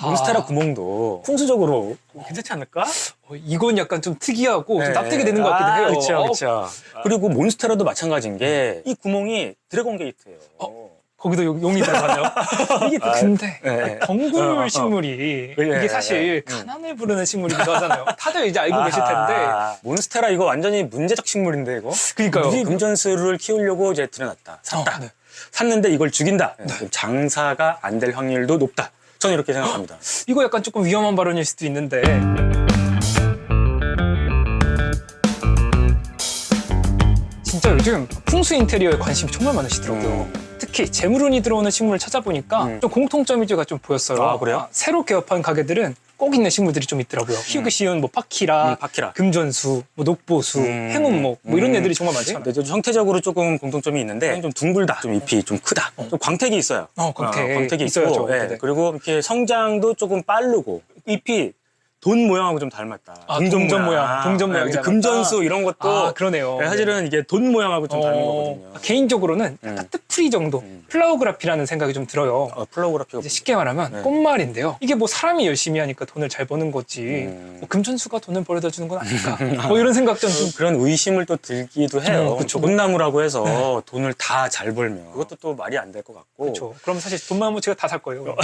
몬스테라 구멍도 풍수적으로 괜찮지 않을까? 이건 약간 좀 특이하고 좀 네. 납득이 되는 것 같기도 해요. 그렇죠, 그렇죠. 그리고 몬스테라도 마찬가지인 게 이 구멍이 드래곤 게이트예요. 거기도 용이 들어가네요. 이게 또 근데 네. 덩굴 식물이 예, 이게 사실 가난을 부르는 식물이기도 하잖아요. 다들 이제 알고 계실 텐데. 몬스테라 이거 완전히 문제적 식물인데 이거. 그러니까요. 우리 금전수를 키우려고 이제 들여놨다. 샀다. 네. 샀는데 이걸 죽인다. 그럼 장사가 안 될 확률도 높다. 저는 이렇게 생각합니다. 이거 약간 조금 위험한 발언일 수도 있는데. 진짜 요즘 풍수 인테리어에 관심이 정말 많으시더라고요. 특히 재물운이 들어오는 식물을 찾아보니까 좀 공통점이 좀 보였어요. 아, 그래요? 새로 개업한 가게들은 꼭 있는 식물들이 좀 있더라고요. 키우기 쉬운 뭐 파키라, 파키라. 금전수, 뭐 녹보수, 행운목 뭐 이런 애들이 정말 많잖아요. 근데 좀 형태적으로 조금 공통점이 있는데 좀 둥글다. 좀 잎이 좀 크다. 좀 광택이 있어요. 광택이 있어야죠. 있고. 네네. 그리고 이렇게 성장도 조금 빠르고 잎이 돈 모양하고 좀 닮았다. 동전 모양. 동전 모양이 이제 닮았다. 금전수 이런 것도 그러네요. 사실은 이게 돈 모양하고 좀 닮은 거거든요. 개인적으로는 약간 뜻풀이 정도, 플라워그라피라는 생각이 좀 들어요. 플라워그라피가 이제 쉽게 말하면 꽃말인데요. 이게 뭐 사람이 열심히 하니까 돈을 잘 버는 거지. 뭐 금전수가 돈을 벌어다 주는 건 아닐까. 뭐 이런 생각 좀 그런 의심을 또 들기도 해요. 그쵸. 돈나무라고 해서 돈을 다 잘 벌면 그것도 또 말이 안 될 것 같고. 그렇죠. 그럼 사실 돈만 제가 다 살 거예요.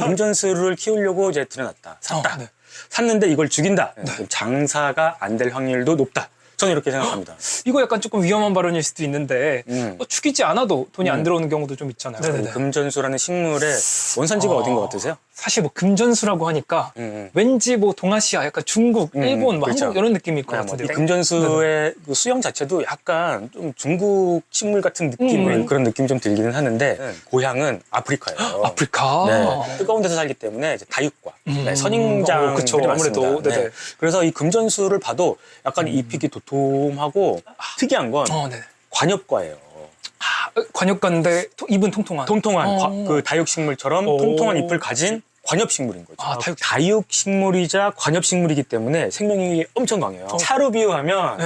금전수를 키우려고 이제 들여놨다. 샀다. 네. 샀는데 이걸 죽인다. 그럼 장사가 안 될 확률도 높다. 저는 이렇게 생각합니다. 이거 약간 조금 위험한 발언일 수도 있는데 죽이지 않아도 돈이 안 들어오는 경우도 좀 있잖아요. 이 금전수라는 식물의 원산지가 어딘 것 같으세요? 사실 뭐 금전수라고 하니까 왠지 뭐 동아시아, 약간 중국, 일본, 뭐 그렇죠. 한국 이런 느낌일 것 이 같은데요. 금전수의 그 수영 자체도 약간 좀 중국 식물 같은 느낌, 그런 느낌이 좀 들기는 하는데 고향은 아프리카예요. 아프리카. 네, 뜨거운 데서 살기 때문에 이제 다육과, 선인장들이 그쵸. 많습니다. 아무래도. 네네. 그래서 이 금전수를 봐도 약간 잎이 도톰하고 특이한 건 네. 관엽과예요. 관엽가인데 잎은 통통한. 통통한 그 다육식물처럼 통통한 잎을 가진 관엽식물인 거죠. 다육식물이자 관엽식물이기 때문에 생명력이 엄청 강해요. 차로 비유하면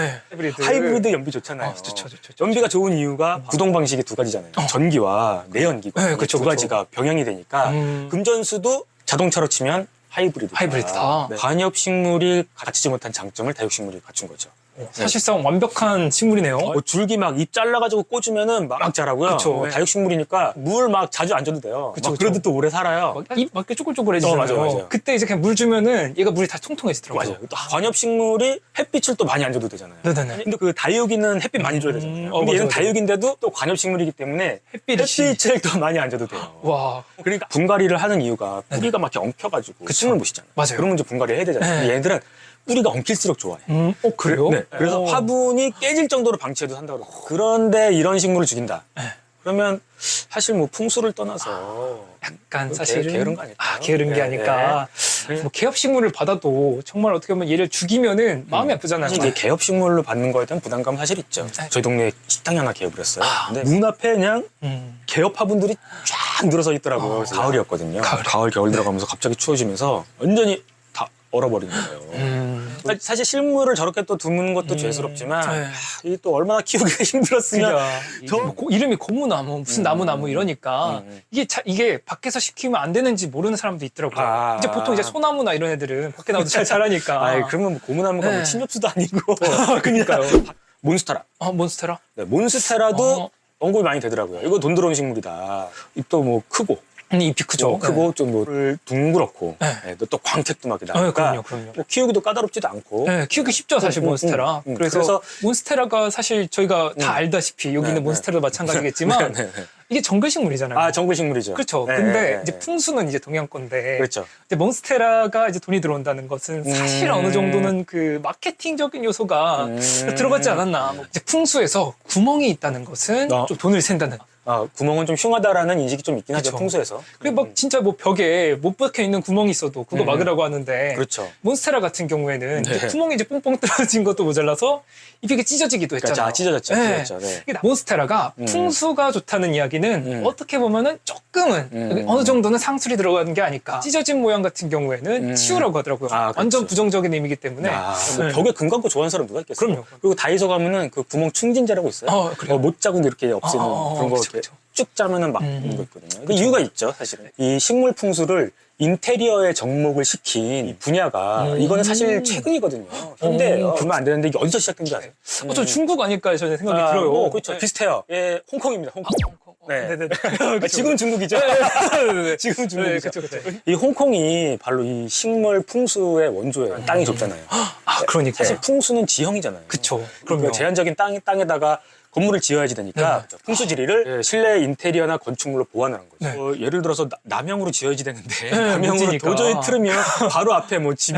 하이브리드 연비 좋잖아요. 좋죠. 연비가 좋은 이유가 구동 방식이 두 가지잖아요. 전기와 내연기가 두 가지가 병행이 되니까 금전수도 자동차로 치면 하이브리드다. 관엽식물이 갖추지 못한 장점을 다육식물이 갖춘 거죠. 사실상 완벽한 식물이네요. 줄기 막 잎 잘라가지고 꽂으면은 막 자라고요. 그쵸. 다육식물이니까 물 막 자주 안 줘도 돼요. 그쵸. 그래도 또 오래 살아요. 잎 막 쪼글쪼글해지잖아요. 맞아요. 그때 이제 그냥 물 주면은 얘가 물이 다 통통해지더라고요. 맞아요. 또 관엽식물이 햇빛을 또 많이 안 줘도 되잖아요. 네네네. 근데 그 다육이는 햇빛 많이 줘야 되잖아요. 근데 얘는 맞아. 다육인데도 또 관엽식물이기 때문에 햇빛을 더 많이 안 줘도 돼요. 와. 그러니까 분갈이를 하는 이유가 뿌리가 막 이렇게 엉켜가지고 숨을 못 쉬잖아요. 맞아요. 그러면 이제 분갈이를 해야 되잖아요. 근데 얘들은 뿌리가 엉킬수록 좋아해. 그래요? 네. 그래서 화분이 깨질 정도로 방치해도 산다고 그러고. 그런데 이런 식물을 죽인다. 그러면 사실 뭐 풍수를 떠나서 약간 사실은 게으른 거 아닐까요? 게으른 게 아닐까. 뭐 개업식물을 받아도 정말 어떻게 보면 얘를 죽이면은 마음이 아프잖아요. 사실 이게 개업식물로 받는 거에 대한 부담감 사실 있죠. 저희 동네에 식당이 하나 개업을 했어요. 근데 문 앞에 그냥 개업 화분들이 쫙 늘어서 있더라고요. 그래서 가을이었거든요. 가을, 겨울 들어가면서 갑자기 추워지면서 완전히 다 얼어버린 거예요. 사실 실물을 저렇게 또 두는 것도 죄스럽지만 이게 또 얼마나 키우기가 힘들었으면 이름이 고무나무 무슨 나무 이러니까 이게 밖에서 키우면 안 되는지 모르는 사람도 있더라고요. 이제 보통 이제 소나무나 이런 애들은 밖에 나와도 잘 자라니까. 그러면 뭐 고무나무가 뭐 침엽수도 아니고 그러니까요. 몬스테라. 몬스테라? 네, 몬스테라도 언급이 많이 되더라고요. 이거 돈 들어온 식물이다. 잎도 뭐 크고. 잎이 크죠. 크고 좀 뭐 둥그렇고 또 광택도 막 나니까 그럼요. 뭐 키우기도 까다롭지도 않고 키우기 쉽죠 사실 몬스테라. 그래서 몬스테라가 사실 저희가 다 알다시피 여기 있는 몬스테라도 마찬가지겠지만 이게 정글식물이잖아요. 정글식물이죠. 그렇죠. 근데 이제 풍수는 이제 동양 건데 그렇죠. 이제 몬스테라가 이제 돈이 들어온다는 것은 사실 어느 정도는 그 마케팅적인 요소가 들어가지 않았나. 이제 풍수에서 구멍이 있다는 것은 좀 돈을 샌다는. 구멍은 좀 흉하다라는 인식이 좀 있긴 하죠, 풍수에서. 그리고 막 진짜 뭐 벽에 못 박혀 있는 구멍이 있어도 그거 막으라고 하는데. 그렇죠. 몬스테라 같은 경우에는 이제 구멍이 이제 뽕뽕 뚫어진 것도 모자라서 잎이 찢어지기도 했잖아요. 찢어졌죠. 몬스테라가 풍수가 좋다는 이야기는 어떻게 보면은 조금은 어느 정도는 상술이 들어가는 게 아닐까. 찢어진 모양 같은 경우에는 치우라고 하더라고요. 완전 부정적인 의미이기 때문에. 뭐 벽에 금광고 좋아하는 사람 누가 있겠어요? 그럼요. 그리고 다이소 가면은 그 구멍 충진제라고 있어요. 그래요? 못자국 이렇게 없애는 그런 거 이렇게 쭉 짜면은 막는 거 있거든요. 그 이유가 있죠, 사실은. 이 식물 풍수를 인테리어에 접목을 시킨 이 분야가 이거는 사실 최근이거든요. 현대예요. 그러면 안 되는데 이게 어디서 시작된지 아세요? 저 중국 아닐까 저는 생각이 들어요. 뭐, 그렇죠. 네. 비슷해요. 예, 홍콩입니다. 홍콩. 네. 네네네. 지금은 중국이죠. 네네네. 지금은 중국이죠. 그쵸. 이 홍콩이 바로 이 식물 풍수의 원조예요. 땅이 좁잖아요. 그러니까. 사실 풍수는 지형이잖아요. 그쵸. 그러니까 제한적인 땅에다가 건물을 지어야지 되니까 풍수지리를 실내 인테리어나 건축물로 보완하는 거죠. 예를 들어서 남향으로 지어야지 되는데 남향으로 못지니까. 도저히 틀으면 바로 앞에 뭐 집이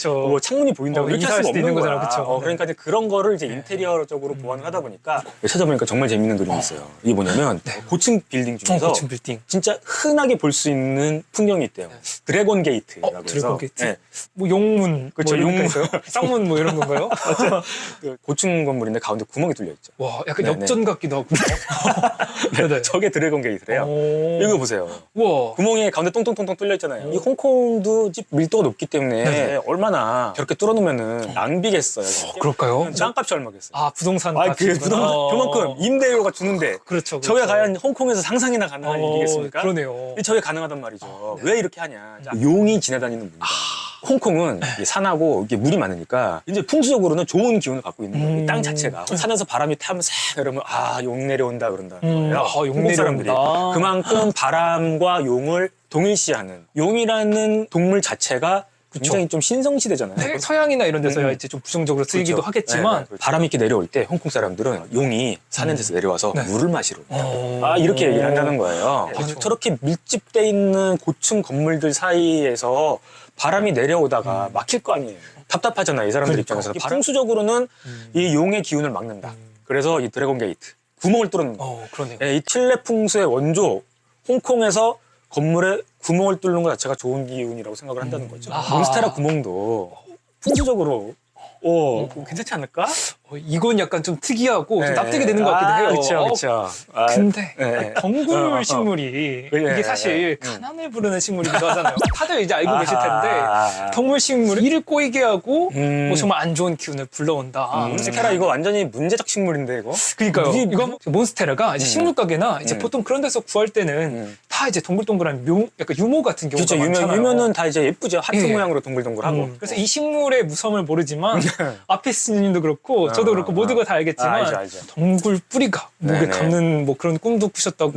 뭐 창문이 보인다고 이렇게 할 이사할 수가 수도 없는 있는 거야. 거잖아. 그러니까 이제 그런 거를 이제 인테리어적으로 보완을 하다 보니까 찾아보니까 정말 재밌는 그림이 있어요. 이게 뭐냐면 고층 빌딩 중에서 고층 빌딩. 진짜 흔하게 볼 수 있는 풍경이 있대요. 드래곤 게이트라고 해서. 드래곤 게이트. 네. 뭐 용문. 그렇죠. 뭐 이런 거 용문. 있어요? 쌍문 뭐 이런 건가요? 그 고층 건물인데 가운데 구멍이 뚫려 있죠. 와, 약간 네네. 엽전 같기도 하고. 네네. 저게 드래곤 게이트래요. 오. 이거 보세요. 우와. 구멍이 가운데 똥똥똥똥 뚫려 있잖아요. 이 홍콩도 집 밀도가 높기 때문에 네. 얼마나 저렇게 뚫어놓으면은 낭비겠어요. 그럴까요? 땅값이 얼마겠어요? 부동산 그 값이구나. 부동산 그만큼 임대료가 주는데 그렇죠. 저게 과연 홍콩에서 상상이나 가능한 일이겠습니까? 그러네요. 근데 저게 가능하단 말이죠. 왜 이렇게 하냐? 자, 용이 지나다니는 문이다. 홍콩은 이게 산하고 이게 물이 많으니까 이제 풍수적으로는 좋은 기운을 갖고 있는 거예요. 땅 자체가 산에서 바람이 타면 싹 이러면 용 내려온다 그런다는 거예요. 용 홍콩 사람들이 내려온다. 그만큼 바람과 용을 동일시하는 용이라는 동물 자체가 굉장히 좀 신성시대잖아요. 서양이나 이런 데서야 이제 좀 부정적으로 쓰이기도 그렇죠. 하겠지만 네. 바람이 이렇게 내려올 때 홍콩 사람들은 용이 사는 데서 내려와서 물을 마시러 온다. 이렇게 얘기를 한다는 거예요. 저렇게 밀집돼 있는 고층 건물들 사이에서 바람이 내려오다가 막힐 거 아니에요. 답답하잖아요, 이 사람들 입장에서. 풍수적으로는 이 용의 기운을 막는다. 그래서 이 드래곤 게이트 구멍을 뚫는 거. 그러네요. 이 칠레 풍수의 원조 홍콩에서 건물에 구멍을 뚫는 것 자체가 좋은 기운이라고 생각을 한다는 거죠. 몬스테라 구멍도 풍수적으로 괜찮지 않을까? 이건 약간 좀 특이하고 좀 납득이 되는 것 같기도 해요. 그렇죠. 근데 덩굴 식물이 이게 사실 가난을 부르는 식물이기도 하잖아요. 다들 이제 알고 계실 텐데 덩굴 식물이 이를 꼬이게 하고 뭐 정말 안 좋은 기운을 불러온다. 몬스테라 이거 완전히 문제적 식물인데 이거? 그러니까요. 이거 몬스테라가 이제 식물 가게나 이제 보통 그런 데서 구할 때는 다 이제 동글동글한 약간 유모 같은 경우가 그렇죠. 많잖아요. 유면은 다 이제 예쁘죠. 하트 모양으로 동글동글하고. 그래서 이 식물의 무섬을 모르지만 아피스님도 그렇고 저도 그렇고 모두가 다 알겠지만 알죠. 덩굴 뿌리가 목에 감는 뭐 그런 꿈도 꾸셨다고.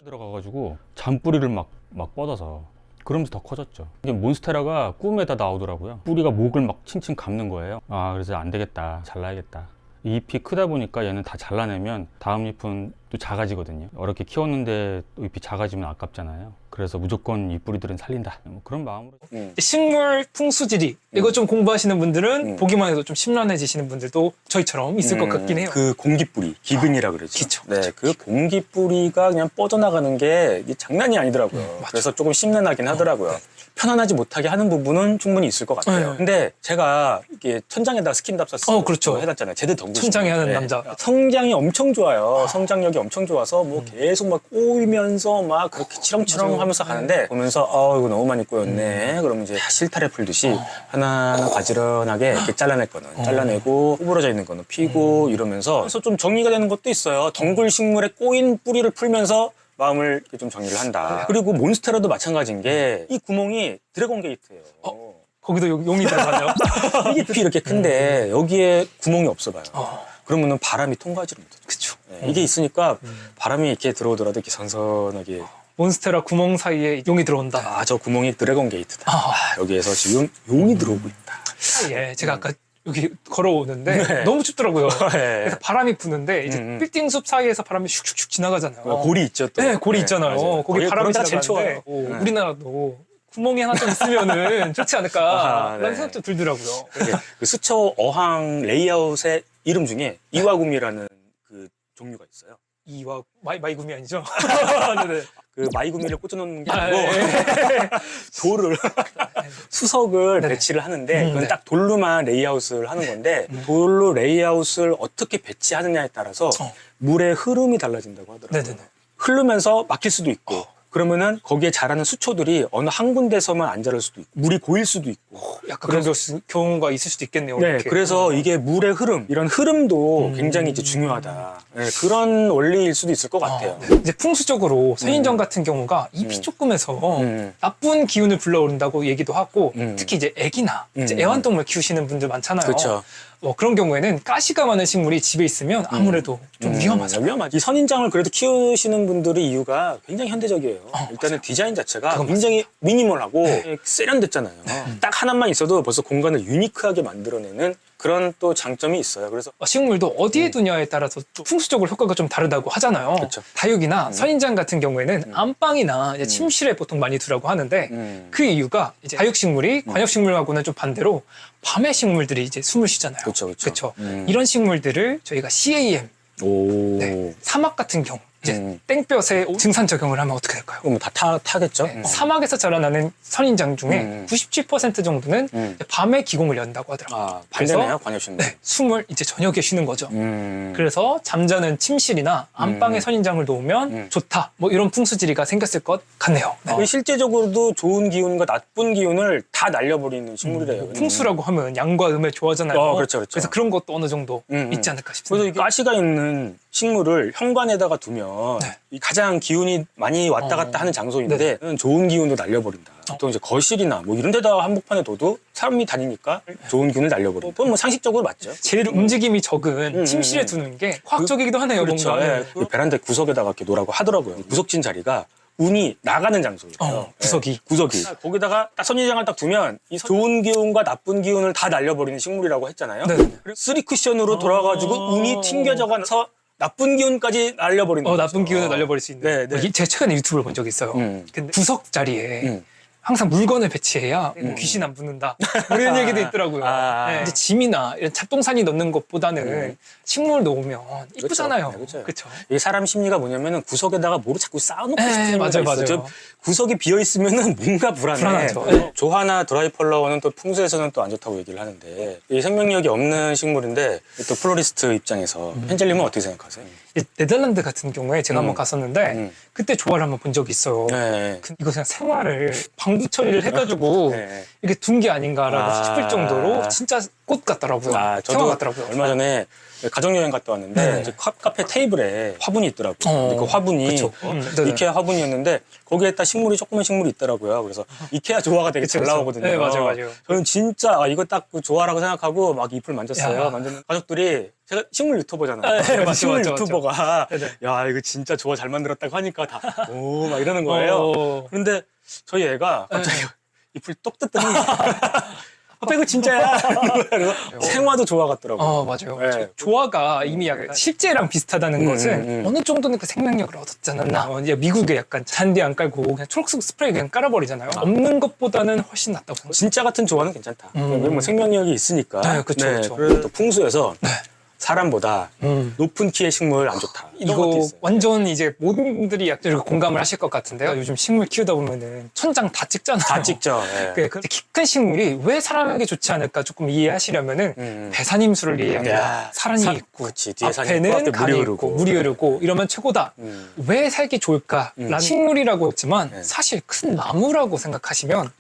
들어가가지고 잔뿌리를 막 뻗어서 그러면서 더 커졌죠. 이게 몬스테라가 꿈에다 나오더라고요. 뿌리가 목을 막 칭칭 감는 거예요. 그래서 안 되겠다, 잘라야겠다. 잎이 크다 보니까 얘는 다 잘라내면 다음 잎은 또 작아지거든요. 어렵게 키웠는데 또 잎이 작아지면 아깝잖아요. 그래서 무조건 이 뿌리들은 살린다. 뭐 그런 마음으로. 식물 풍수지리 이거 좀 공부하시는 분들은 보기만 해도 좀 심란해지시는 분들도 저희처럼 있을 것 같긴 해요. 그 공기뿌리, 기근이라 그러죠. 그쵸. 네, 그 공기뿌리가 그냥 뻗어나가는 게 이게 장난이 아니더라고요. 그래서 조금 심란하긴 하더라고요. 편안하지 못하게 하는 부분은 충분히 있을 것 같아요. 근데 제가 이게 천장에다 스킨답사스 그렇죠. 해놨잖아요. 제대 덩굴 천장에 하는 남자. 성장이 엄청 좋아요. 성장력이 엄청 좋아서 뭐 계속 막 꼬이면서 막 그렇게 치렁치렁 하면서 가는데 보면서 이거 너무 많이 꼬였네. 그러면 이제 실타래 풀듯이 하나하나 가지런하게 이렇게 잘라낼 거는 잘라내고 구부러져 있는 거는 피고 이러면서 그래서 좀 정리가 되는 것도 있어요. 덩굴 식물에 꼬인 뿌리를 풀면서 마음을 이렇게 좀 정리를 한다. 그리고 몬스테라도 마찬가지인 게 이 구멍이 드래곤 게이트예요. 거기도 용이 들어가네요. 이게 잎이 이렇게 큰데 여기에 구멍이 없어봐요. 그러면은 바람이 통과하지 못해요. 그쵸. 이게 있으니까 바람이 이렇게 들어오더라도 이렇게 선선하게 몬스테라 구멍 사이에 용이 들어온다. 저 구멍이 드래곤 게이트다. 여기에서 지금 용이 들어오고 있다. 제가 아까 여기 걸어오는데 너무 춥더라고요. 그래서 바람이 부는데 이제 빌딩 숲 사이에서 바람이 슉슉슉 지나가잖아요. 골이 있죠 또. 네, 골이 있잖아요. 맞아요. 거기 바람이 그런 데가 제일 지나가는데 좋아요. 우리나라도 구멍이 하나 좀 있으면은 좋지 않을까라는 생각도 들더라고요. 그 수초 어항 레이아웃의 이름 중에 이와구미라는 그 종류가 있어요. 이와 마이구미 아니죠? 네네. 그 마이구미를 꽂아놓는 게 아니고 네. 돌을 수석을 네네. 배치를 하는데 그건 네. 딱 돌로만 레이아웃을 하는 건데 돌로 레이아웃을 어떻게 배치하느냐에 따라서 물의 흐름이 달라진다고 하더라고요. 네네네. 흐르면서 막힐 수도 있고 그러면은 거기에 자라는 수초들이 어느 한 군데서만 안 자랄 수도 있고 물이 고일 수도 있고 약간 그런 경우가 있을 수도 있겠네요. 네, 이렇게. 그래서 이게 물의 흐름 이런 흐름도 굉장히 이제 중요하다. 네, 그런 원리일 수도 있을 것 같아요. 이제 풍수적으로 선인장 같은 경우가 잎이 조금 해서 나쁜 기운을 불러오른다고 얘기도 하고 특히 이제 애기나 이제 애완동물 키우시는 분들 많잖아요. 그렇죠. 그런 경우에는 가시가 많은 식물이 집에 있으면 아무래도 좀 위험하죠. 위험하지. 이 선인장을 그래도 키우시는 분들의 이유가 굉장히 현대적이에요. 일단은 디자인 자체가 굉장히 미니멀하고 세련됐잖아요. 딱 하나만 있어도 벌써 공간을 유니크하게 만들어내는 그런 또 장점이 있어요. 그래서 식물도 어디에 두냐에 따라서 또 풍수적으로 효과가 좀 다르다고 하잖아요. 그쵸. 다육이나 선인장 같은 경우에는 안방이나 이제 침실에 보통 많이 두라고 하는데 그 이유가 이제 다육식물이 관엽식물하고는 좀 반대로 밤에 식물들이 이제 숨을 쉬잖아요. 그쵸. 이런 식물들을 저희가 CAM, 사막 같은 경우 이제 땡볕에 증산 적용을 하면 어떻게 될까요? 그럼 다 타겠죠. 사막에서 자라나는 선인장 중에 97% 정도는 밤에 기공을 연다고 하더라고요. 반대네요, 관엽식물. 숨을 이제 저녁에 쉬는 거죠. 그래서 잠자는 침실이나 안방에 선인장을 놓으면 좋다. 뭐 이런 풍수지리가 생겼을 것 같네요. 실제적으로도 좋은 기운과 나쁜 기운을 다 날려버리는 식물이래요. 풍수라고 하면 양과 음의 조화잖아요. 그렇죠. 그래서 그런 것도 어느 정도 있지 않을까 싶습니다. 그래서 이게 가시가 있는 식물을 현관에다가 두면 이 가장 기운이 많이 왔다 갔다 하는 장소인데 좋은 기운도 날려버린다. 또 이제 거실이나 뭐 이런 데다가 한복판에 둬도 사람이 다니니까 좋은 기운을 날려버린다. 그건 뭐 상식적으로 맞죠. 제일 움직임이 적은 침실에 두는 게 화학적이기도 하네요. 그렇죠. 뭔가. 그 베란다 구석에다가 이렇게 놓으라고 하더라고요. 구석진 자리가 운이 나가는 장소예요. 구석이. 거기다가 딱 선인장을 딱 두면 이 좋은 기운과 나쁜 기운을 다 날려버리는 식물이라고 했잖아요. 쓰리 쿠션으로 돌아가지고 운이 튕겨져가서 나쁜 기운까지 날려버리는 거죠. 나쁜 기운을 날려버릴 수 있는. 제가 최근에 유튜브를 본 적이 있어요. 근데 구석 자리에 항상 물건을 배치해야 뭐 귀신 안 붙는다. 뭐 이런 얘기도 있더라고요. 이제 짐이나 이런 잡동사니 넣는 것보다는 식물 놓으면 이쁘잖아요. 그렇죠. 이게 사람 심리가 뭐냐면은 구석에다가 뭐를 자꾸 쌓아놓고 싶은 맞아요. 구석이 비어 있으면은 뭔가 불안하죠. 조화나 드라이 펄라워는 또 풍수에서는 또 안 좋다고 얘기를 하는데 이 생명력이 없는 식물인데 또 플로리스트 입장에서 펜젤님은 어떻게 생각하세요? 네덜란드 같은 경우에 제가 한번 갔었는데 그때 조화를 한번 본 적이 있어요. 이거 그냥 생화를 방부 처리를 해가지고 이렇게 둔 게 아닌가라고 싶을 정도로 진짜 꽃 같더라고요. 저도 같더라고요. 얼마 전에 가족여행 갔다 왔는데 이제 카페 테이블에 화분이 있더라고요. 근데 그 화분이 이케아 화분이었는데 거기에 딱 조그만 식물이 있더라고요. 그래서 이케아 조화가 되게 잘 나오거든요. 네, 맞아요. 저는 진짜 이거 딱 그 조화라고 생각하고 막 잎을 만졌어요. 만졌는데 가족들이 제가 식물 유튜버잖아요. 식물 유튜버가 야 이거 진짜 조화 잘 만들었다고 하니까 다 오 막 이러는 거예요. 그런데 저희 애가 갑자기 잎을 똑 뜯더니 아빠 이거 진짜야. 생화도 조화 같더라고요. 맞아요. 조화가 이미 약간 실제랑 비슷하다는 것은 어느 정도는 그 생명력을 얻었지 않았나. 이제 미국에 약간 잔디 안 깔고 그냥 초록색 스프레이 그냥 깔아버리잖아요. 없는 것보다는 훨씬 낫다고 생각해요. 진짜 같은 조화는 괜찮다. 뭐 생명력이 있으니까. 그렇죠. 그래서 또 풍수에서 사람보다 높은 키의 식물 안 좋다. 이거 완전 이제 모든 분들이 약간 공감을 하실 것 같은데요. 요즘 식물 키우다 보면은 천장 다 찍잖아요. 다 찍죠. 키 큰 식물이 왜 사람에게 좋지 않을까 조금 이해하시려면은 배산임수를 이해합니다. 사란이 있고 앞에는 간이 있고 물이 흐르고 이러면 최고다. 왜 살기 좋을까라는 식물이라고 했지만 사실 큰 나무라고 생각하시면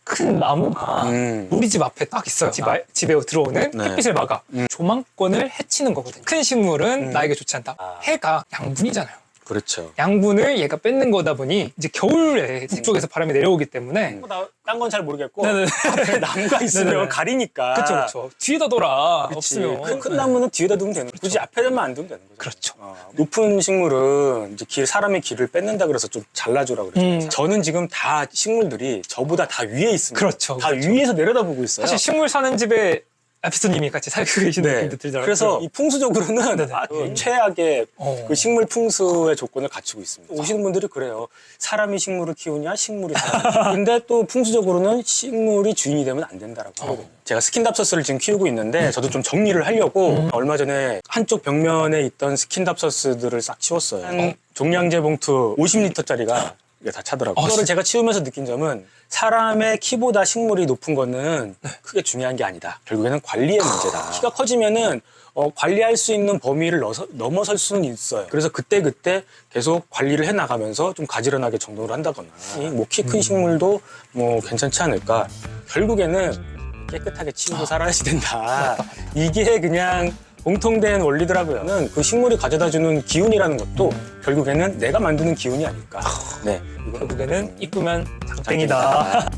큰 나무가 우리 집 앞에 딱 있어요. 집에 들어오는 햇빛을 막아. 조망권을 해치는 거거든요. 큰 식물은 나에게 좋지 않다. 해가 양분이잖아요. 그렇죠. 양분을 얘가 뺏는 거다 보니 이제 겨울에 북쪽에서 바람이 내려오기 때문에 딴 건 잘 모르겠고 앞에 나무가 있으면 가리니까. 그렇죠. 뒤에다 둬라. 없으면 큰 나무는 뒤에다 두면 되는 거죠. 굳이 앞에만 안 두면 되는 거죠. 그렇죠. 높은 식물은 이제 사람의 길을 뺏는다 그래서 좀 잘라주라고 그러죠. 저는 지금 다 식물들이 저보다 다 위에 있습니다. 그렇죠. 다 위에서 내려다보고 있어요. 사실 식물 사는 집에 에피소님이 같이 살고 계시는 느낌도 들더라고요. 그래서 이 풍수적으로는 최악의 그 식물 풍수의 조건을 갖추고 있습니다. 오시는 분들이 그래요. 사람이 식물을 키우냐, 식물이 사람을. 근데 또 풍수적으로는 식물이 주인이 되면 안 된다라고 하거든요. 제가 스킨답서스를 지금 키우고 있는데 저도 좀 정리를 하려고 얼마 전에 한쪽 벽면에 있던 스킨답서스들을 싹 치웠어요. 종량제 봉투 50리터짜리가 다 차더라고요. 이거를 제가 치우면서 느낀 점은 사람의 키보다 식물이 높은 거는 크게 중요한 게 아니다. 결국에는 관리의 문제다. 키가 커지면은 관리할 수 있는 범위를 넘어설 수는 있어요. 그래서 그때그때 계속 관리를 해나가면서 좀 가지런하게 정돈을 한다거나 뭐 키 큰 식물도 뭐 괜찮지 않을까. 결국에는 깨끗하게 치우고 살아야 된다. 이게 그냥 공통된 원리더라고요. 그 식물이 가져다주는 기운이라는 것도 결국에는 내가 만드는 기운이 아닐까. 네, 결국에는 이쁘면 장땡이다.